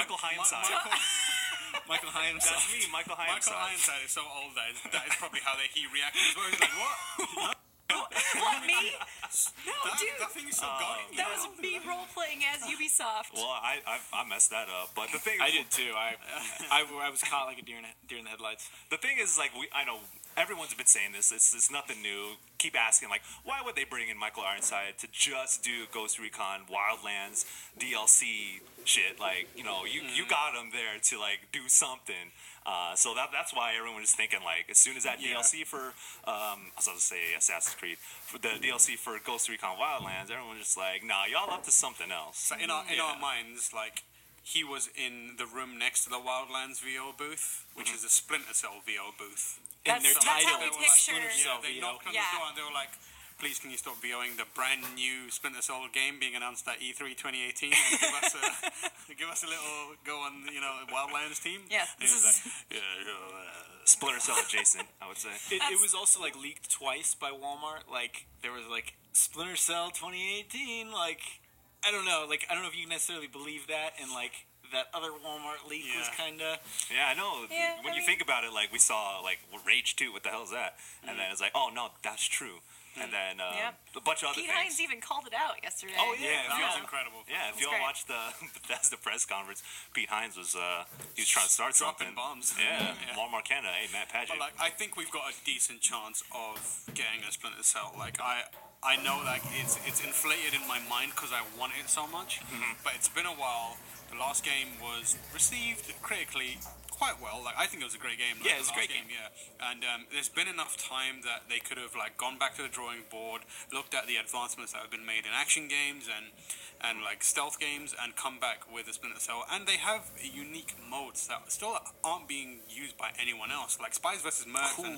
Michael Hindsight. Michael Hindsight. That's me, Michael Hindsight. Michael Hindsight is so old that is probably how he reacted as well. He's like, what? What, me? No, dude. That thing is so going. That was me role-playing as Ubisoft. Well, I messed that up, but the thing I did too. I was caught like a deer in the headlights. The thing is, like, I know everyone's been saying this. It's nothing new. Keep asking, like, why would they bring in Michael Ironside to just do Ghost Recon Wildlands DLC shit? Like, you got him there to like do something. So that's why everyone was thinking, like, as soon as that DLC for I was going to say Assassin's Creed, for the DLC for Ghost Recon Wildlands, everyone was just like, nah, y'all up to something else. So in our minds, like, he was in the room next to the Wildlands VO booth, which is a Splinter Cell VO booth. That's how we picture. They knocked on the door and they were like, please, can you stop VOing the brand new Splinter Cell game being announced at E3 2018 and give us a little go on, Wildlands team? Yeah, this is Splinter Cell adjacent, I would say. It was also like leaked twice by Walmart. Like there was like Splinter Cell 2018. Like I don't know if you can necessarily believe that, and like that other Walmart leak was kind of. Yeah, I know. When you think about it, like we saw like Rage 2. What the hell is that? And then it's like, oh no, that's true. And then a bunch of other Pete things. Hines even called it out yesterday. Oh yeah, that was incredible. Yeah, if you all watched the Bethesda press conference, Pete Hines was trying to start dropping something. bombs. Yeah, Walmart Canada. Hey, Matt Paget. But like, I think we've got a decent chance of getting a Splinter Cell. Like I know like it's inflated in my mind because I want it so much. But it's been a while. The last game was received critically quite well. Like I think it was a great game. Yeah, it was a great game. Yeah, and there's been enough time that they could have like gone back to the drawing board, looked at the advancements that have been made in action games and like stealth games, and come back with a Splinter Cell. And they have unique modes that still aren't being used by anyone else, like Spies vs. Mercs and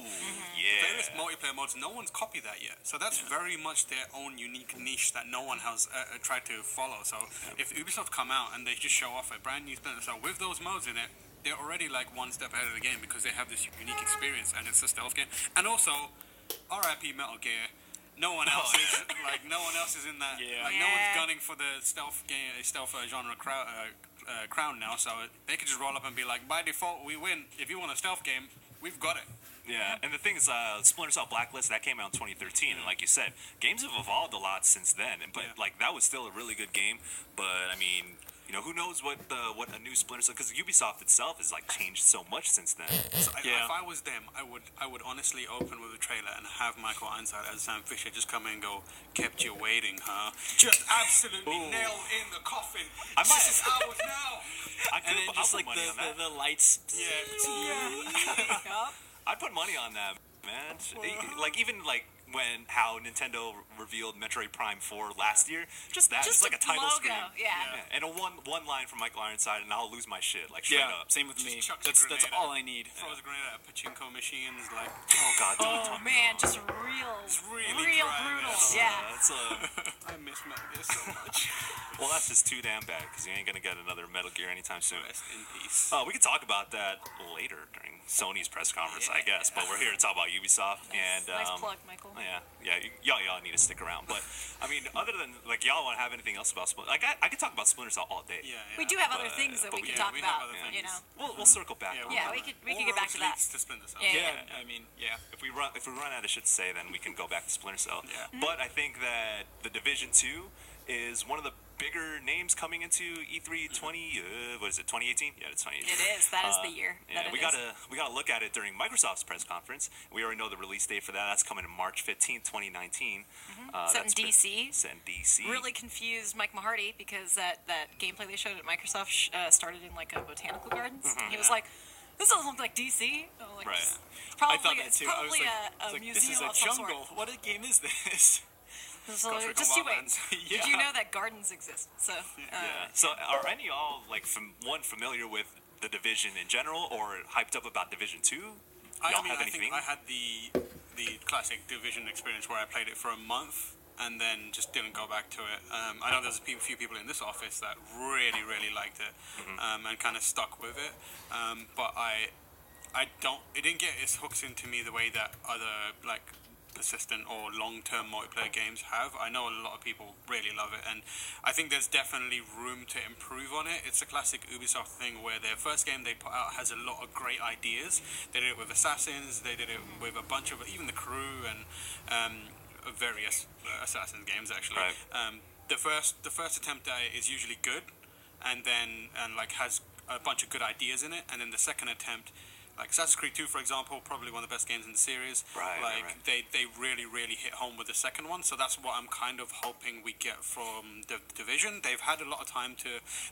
various multiplayer modes. No one's copied that yet, so that's very much their own unique niche that no one has tried to follow. So if Ubisoft come out and they just show off a brand new Splinter Cell with those modes in it, they're already like one step ahead of the game because they have this unique experience and it's a stealth game. And also, RIP Metal Gear. No one else is in that. Yeah. Like no one's gunning for the stealth genre crown now. So they could just roll up and be like, by default, we win. If you want a stealth game, we've got it. Yeah, and the thing is, Splinter Cell Blacklist, that came out in 2013, and like you said, games have evolved a lot since then. But like that was still a really good game. But I mean, who knows what a new Splinter Cell, because Ubisoft itself has like changed so much since then. So if I was them, I would honestly open with a trailer and have Michael Ironside as Sam Fisher just come in and go, kept you waiting, huh? Just absolutely nailed in the coffin. I might 6 hours now. And then just like the lights. I'd put money on that, man. Like even like how Nintendo revealed Metroid Prime 4 last year, just like a title logo, screen, and a one line from Michael Ironside, and I'll lose my shit, like straight up. Same with me. That's all I need. Throws a grenade at pachinko machines, like. Oh god. Oh man, just It's really real dry, brutal. man. Yeah. I miss Metal Gear so much. Well, that's just too damn bad because you ain't gonna get another Metal Gear anytime soon. Rest in peace. We can talk about that later during Sony's press conference, I guess. But we're here to talk about Ubisoft and. Nice plug, Michael. Y'all need to stick around. But I mean, other than like y'all want to have anything else about Splinter? Like I could talk about Splinter Cell all day. We do have other things that we can talk about. We'll circle back. We could get back to that. To Splinter Cell. I mean, If we run out of shit to say, then we can go back to Splinter Cell. Yeah. But I think that the Division 2 is one of the bigger names coming into E3 what is it, 2018? Yeah, it's 2018. It is. That is the year. Yeah, we gotta look at it during Microsoft's press conference. We already know the release date for that. That's coming in March 15th, 2019. Set in DC. Set in DC. Really confused Mike Mahardy because that gameplay they showed at Microsoft started in like a botanical gardens. He was like, "This doesn't look like DC." I'm like, right. Probably, I thought that too. I was a like, museum this is a of some jungle. sort. What a game is this? So just you wait. Did you know that gardens exist? So So are any of y'all like familiar with the Division in general, or hyped up about Division 2? I think I had the classic Division experience where I played it for a month and then just didn't go back to it. I know there's a few people in this office that really, really liked it and kind of stuck with it. But it didn't get its hooks into me the way that other like persistent or long-term multiplayer games have. I know a lot of people really love it, and I think there's definitely room to improve on it. It's a classic Ubisoft thing where their first game they put out has a lot of great ideas. They did it with Assassins, they did it with a bunch of, even The Crew, and various Assassin games actually. Right. The first attempt at it is usually good, and like has a bunch of good ideas in it, and then the second attempt, like Assassin's Creed 2, for example, probably one of the best games in the series. Right. They really hit home with the second one, so that's what I'm kind of hoping we get from the Division. They've had a lot of time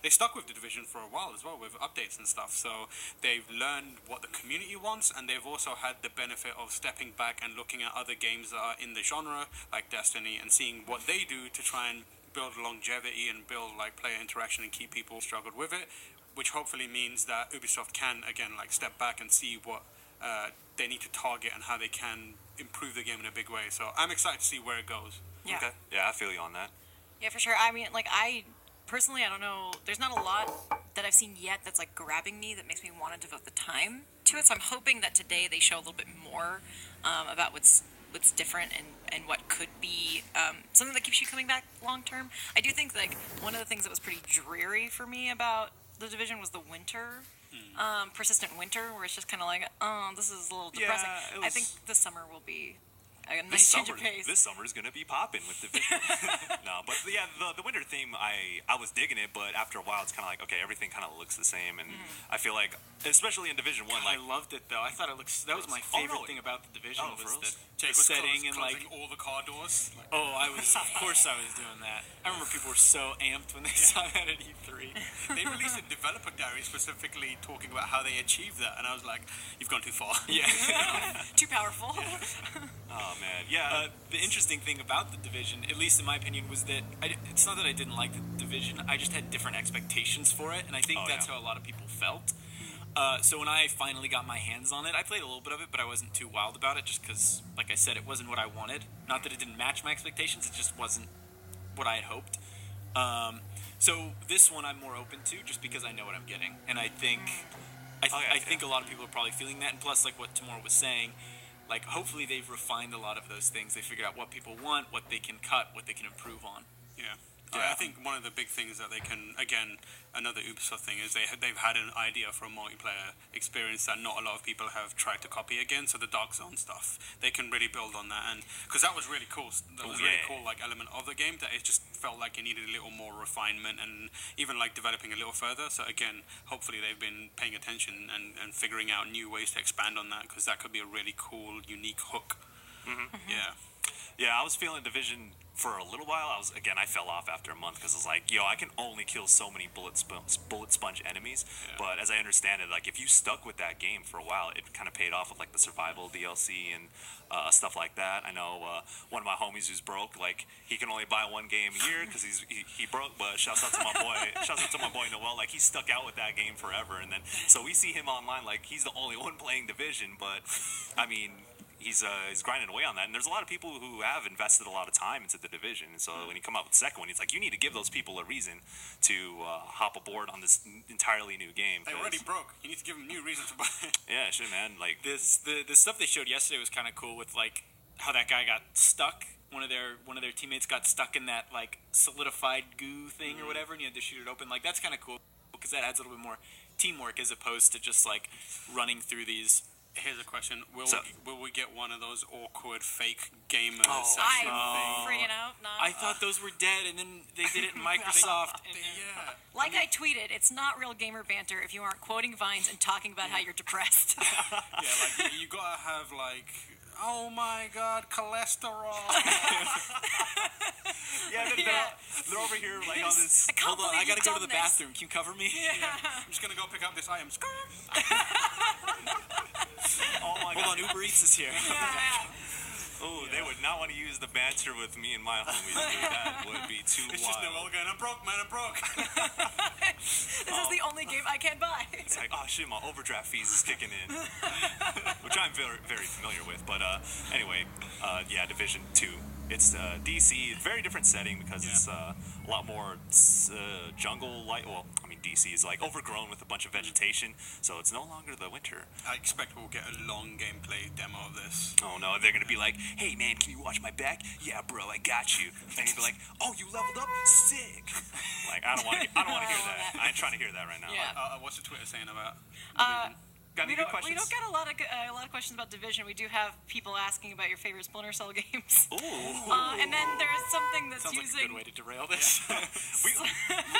they stuck with the Division for a while as well with updates and stuff, so they've learned what the community wants, and they've also had the benefit of stepping back and looking at other games that are in the genre, like Destiny, and seeing what they do to try and build longevity and build like player interaction and keep people struggled with it, which hopefully means that Ubisoft can again like step back and see what they need to target and how they can improve the game in a big way. So I'm excited to see where it goes. Yeah. Okay. Yeah, I feel you on that. Yeah, for sure. I mean, like, I personally, I don't know, there's not a lot that I've seen yet that's like grabbing me that makes me want to devote the time to it. So I'm hoping that today they show a little bit more about what's different and what could be something that keeps you coming back long term. I do think like one of the things that was pretty dreary for me about the Division was the winter, persistent winter, where it's just kind of like, oh, this is a little depressing. Yeah, I think this summer will be a nice change of pace. This summer is going to be popping with Division. No, but yeah, the winter theme, I was digging it, but after a while, it's kind of like, okay, everything kind of looks the same, and I feel like, especially in Division 1, God, like, I loved it though. I thought it looks. That was my favorite thing about the Division was the setting and like all the car doors. Like, of course I was doing that. I remember people were so amped when they saw that at E3. they released a developer diary specifically talking about how they achieved that, and I was like, you've gone too far. Yeah. Too powerful. oh man, yeah. The interesting thing about the Division, at least in my opinion, was that it's not that I didn't like the Division. I just had different expectations for it, and I think that's how a lot of people felt. So when I finally got my hands on it, I played a little bit of it, but I wasn't too wild about it just because, like I said, it wasn't what I wanted. Not that it didn't match my expectations, it just wasn't what I had hoped. So this one I'm more open to just because I know what I'm getting. And I think I think a lot of people are probably feeling that. And plus, like what Tamora was saying, like hopefully they've refined a lot of those things. They figured out what people want, what they can cut, what they can improve on. Yeah. I think one of the big things that they can, again, another Ubisoft thing is they've had an idea for a multiplayer experience that not a lot of people have tried to copy again. So the Dark Zone stuff, they can really build on that, and because that was really cool. That was a really cool like element of the game that it just felt like it needed a little more refinement and even like developing a little further. So again, hopefully they've been paying attention and figuring out new ways to expand on that, because that could be a really cool, unique hook. Mm-hmm. Yeah. Yeah, I was feeling Division for a little while. I fell off after a month because I was like, I can only kill so many bullet sponge enemies. Yeah. But as I understand it, like if you stuck with that game for a while, it kind of paid off with like the survival DLC and stuff like that. I know one of my homies who's broke, like he can only buy one game a year because he broke. But shouts out to my boy Noel, like he stuck out with that game forever. And then so we see him online, like he's the only one playing Division. But I mean, he's grinding away on that, and there's a lot of people who have invested a lot of time into the Division, and so when you come out with the second one, it's like you need to give those people a reason to hop aboard on this entirely new game. They already broke. You need to give them new reasons to buy it. Yeah, shit, man. Like the stuff they showed yesterday was kind of cool with like how that guy got stuck. One of their teammates got stuck in that like solidified goo thing or whatever, and you had to shoot it open. Like that's kind of cool because that adds a little bit more teamwork as opposed to just like running through these. Here's a question: Will we get one of those awkward fake gamer I'm session things? freaking out. No. I thought those were dead, and then they did it in Microsoft. Like I tweeted, it's not real gamer banter if you aren't quoting Vines and talking about how you're depressed. Like you gotta have like, oh my God, cholesterol. They're over here like on this. Hold on, I gotta go to the bathroom. Can you cover me? Yeah. I'm just gonna go pick up this item. Oh my God. Hold on, Uber Eats is here. Oh, they would not want to use the banter with me and my homies. That would be too It's wild. just Noel again. I'm broke, man. I'm broke. This is the only game I can buy. It's like, oh shit, my overdraft fees is kicking in, which I'm very, very familiar with. But anyway, Division 2. It's DC, very different setting because it's a lot more jungle like. Well, I mean DC is like overgrown with a bunch of vegetation, so it's no longer the winter. I expect we'll get a long gameplay demo of this. Oh no, they're gonna be like, "Hey man, can you watch my back? Yeah, bro, I got you." And he'd be like, "Oh, you leveled up? Sick!" Like I don't want to hear that. I ain't trying to hear that right now. Yeah. What's the Twitter saying about? Got any We good don't, questions? we don't get a lot of questions about Division. We do have people asking about your favorite Splinter Cell games. Ooh. And then there's something that's Sounds like a using. good way to derail this.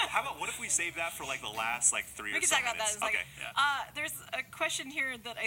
How about what if we save that for like the last like 3 We or can so talk about that. minutes? It's like, Okay. there's a question here that I